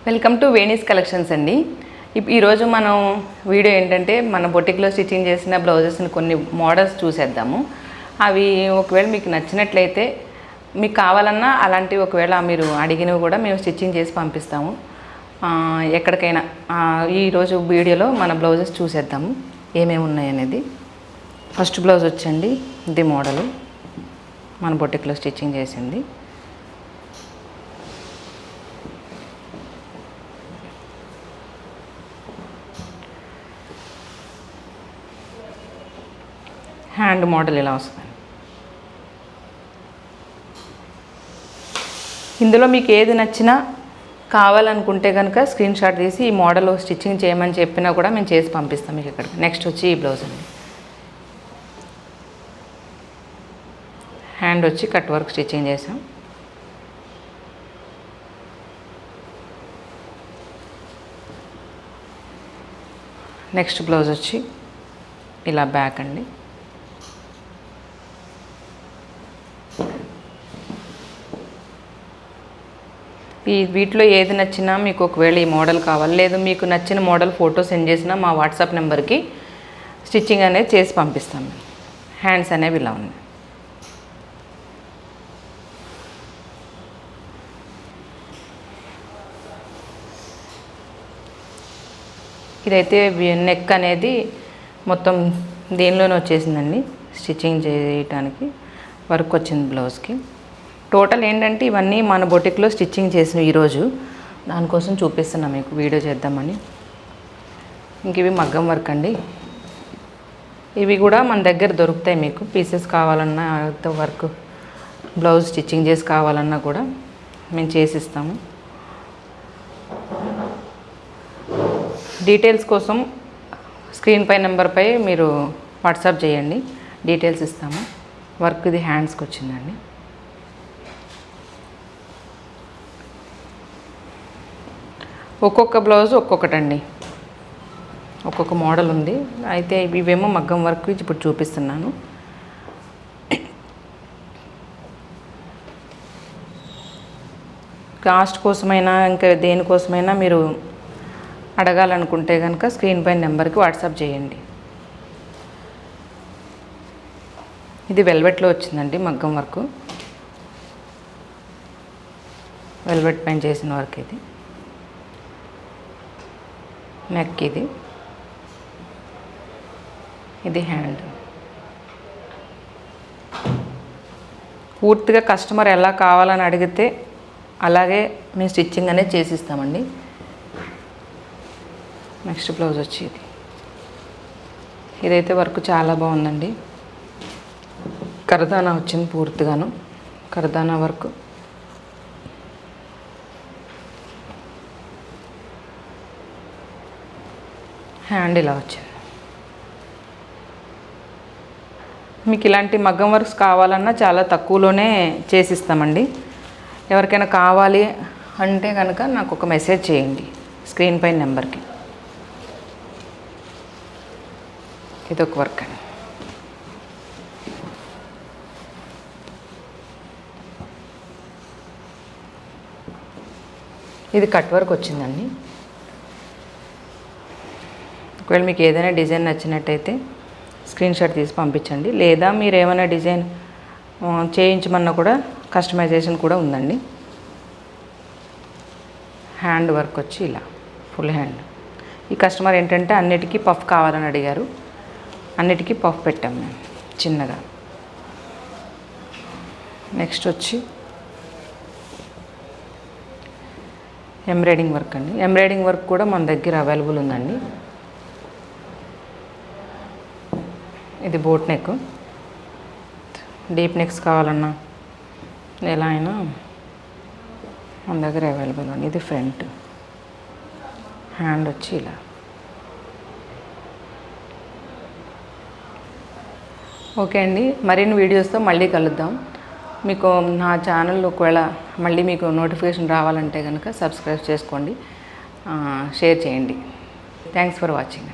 Welcome to వేణీస్ collections అండి. ఈరోజు మనం వీడియో ఏంటంటే మన బొటిక్లో స్టిచ్చింగ్ చేసిన బ్లౌజెస్ని కొన్ని మోడల్స్ చూసేద్దాము. అవి ఒకవేళ మీకు నచ్చినట్లయితే మీకు కావాలన్నా అలాంటివి ఒకవేళ మీరు అడిగినవి కూడా మేము స్టిచ్చింగ్ చేసి పంపిస్తాము ఎక్కడికైనా. ఈరోజు వీడియోలో మన బ్లౌజెస్ చూసేద్దాము ఏమేమి ఉన్నాయనేది. ఫస్ట్ బ్లౌజ్ వచ్చండి, ఇది మోడలు మన బొటిక్లో స్టిచ్చింగ్ చేసింది. హ్యాండ్ మోడల్ ఇలా వస్తుంది. ఇందులో మీకు ఏది నచ్చినా కావాలనుకుంటే కనుక స్క్రీన్ షాట్ తీసి ఈ మోడల్ స్టిచ్చింగ్ చేయమని చెప్పినా కూడా మేము చేసి పంపిస్తాం మీకు ఇక్కడికి. నెక్స్ట్ వచ్చి ఈ బ్లౌజ్ అండి. హ్యాండ్ వచ్చి కట్ వర్క్ స్టిచ్చింగ్ చేసాం. నెక్స్ట్ బ్లౌజ్ వచ్చి ఇలా బ్యాక్ అండి. వీటిలో ఏది నచ్చినా మీకు ఒకవేళ ఈ మోడల్ కావాలి, లేదు మీకు నచ్చిన మోడల్ ఫోటో సెండ్ చేసినా మా వాట్సాప్ నెంబర్కి స్టిచ్చింగ్ అనేది చేసి పంపిస్తాం. హ్యాండ్స్ అనేవి ఇలా ఉన్నాయి. ఇదైతే నెక్ అనేది మొత్తం దీనిలోనే వచ్చేసిందండి. స్టిచ్చింగ్ చేయడానికి వర్క్ వచ్చింది బ్లౌజ్కి. టోటల్ ఏంటంటే ఇవన్నీ మన బొటిక్లో స్టిచ్చింగ్ చేసిన ఈరోజు దానికోసం చూపిస్తున్నాం మీకు వీడియో చేద్దామని. ఇంక ఇవి మగ్గం వర్క్ అండి. ఇవి కూడా మన దగ్గర దొరుకుతాయి. మీకు పీసెస్ కావాలన్నా వర్క్ బ్లౌజ్ స్టిచ్చింగ్ చేసి కావాలన్నా కూడా మేము చేసిస్తాము. డీటెయిల్స్ కోసం స్క్రీన్ పై నెంబర్పై మీరు వాట్సాప్ చేయండి, డీటెయిల్స్ ఇస్తాము. వర్క్ ఇది హ్యాండ్స్కి వచ్చిందండి. ఒక్కొక్క బ్లౌజ్ ఒక్కొక్కటండి, ఒక్కొక్క మోడల్ ఉంది. అయితే ఇవేమో మగ్గం వర్క్ ఇప్పుడు చూపిస్తున్నాను. కాస్ట్ కోసమైనా ఇంకా దేనికోసమైనా మీరు అడగాలనుకుంటే కనుక స్క్రీన్ పైన నెంబర్కి వాట్సాప్ చేయండి. ఇది వెల్వెట్లో వచ్చిందండి మగ్గం వర్క్. వెల్వెట్ పైన చేసిన వర్క్ ఇది. నెక్ ఇది హ్యాండ్. పూర్తిగా కస్టమర్ ఎలా కావాలని అడిగితే అలాగే మేము స్టిచ్చింగ్ అనేది చేసిస్తామండి. నెక్స్ట్ బ్లౌజ్ వచ్చి ఇదైతే వర్క్ చాలా బాగుందండి. కర్దానా వచ్చింది పూర్తిగాను, కర్దానా వర్క్. హ్యాండ్ ఇలా వచ్చింది. మీకు ఇలాంటి మగ్గం వర్క్స్ కావాలన్నా చాలా తక్కువలోనే చేసిస్తామండి. ఎవరికైనా కావాలి అంటే కనుక నాకు ఒక మెసేజ్ చేయండి స్క్రీన్ పైన నెంబర్కి. ఇదొక వర్క్ అండి. ఇది కట్ వర్క్ వచ్చిందండి. ఒకవేళ మీకు ఏదైనా డిజైన్ నచ్చినట్టయితే స్క్రీన్ షాట్ తీసి పంపించండి, లేదా మీరు ఏమైనా డిజైన్ చేయించమన్నా కూడా కస్టమైజేషన్ కూడా ఉందండి. హ్యాండ్ వర్క్ వచ్చి ఇలా ఫుల్ హ్యాండ్. ఈ కస్టమర్ ఏంటంటే అన్నిటికీ పఫ్ కావాలని అడిగారు, అన్నిటికీ పఫ్ పెట్టాం మేము చిన్నగా. నెక్స్ట్ వచ్చి ఎంబ్రాయిడింగ్ వర్క్ అండి. ఎంబ్రాయిడింగ్ వర్క్ కూడా మన దగ్గర అవైలబుల్ ఉందండి. ఇది బోట్ నెక్. డీప్ నెక్స్ కావాలన్నా ఎలా అయినా మన దగ్గర అవైలబుల్ ఉంది. ఇది ఫ్రంట్. హ్యాండ్ వచ్చి ఇలా. ఓకే అండి, మరిన్ని వీడియోస్తో మళ్ళీ కలుద్దాం. మీకు నా ఛానల్ ఒకవేళ మళ్ళీ మీకు నోటిఫికేషన్ రావాలంటే కనుక సబ్స్క్రైబ్ చేసుకోండి, షేర్ చేయండి. Thanks for watching.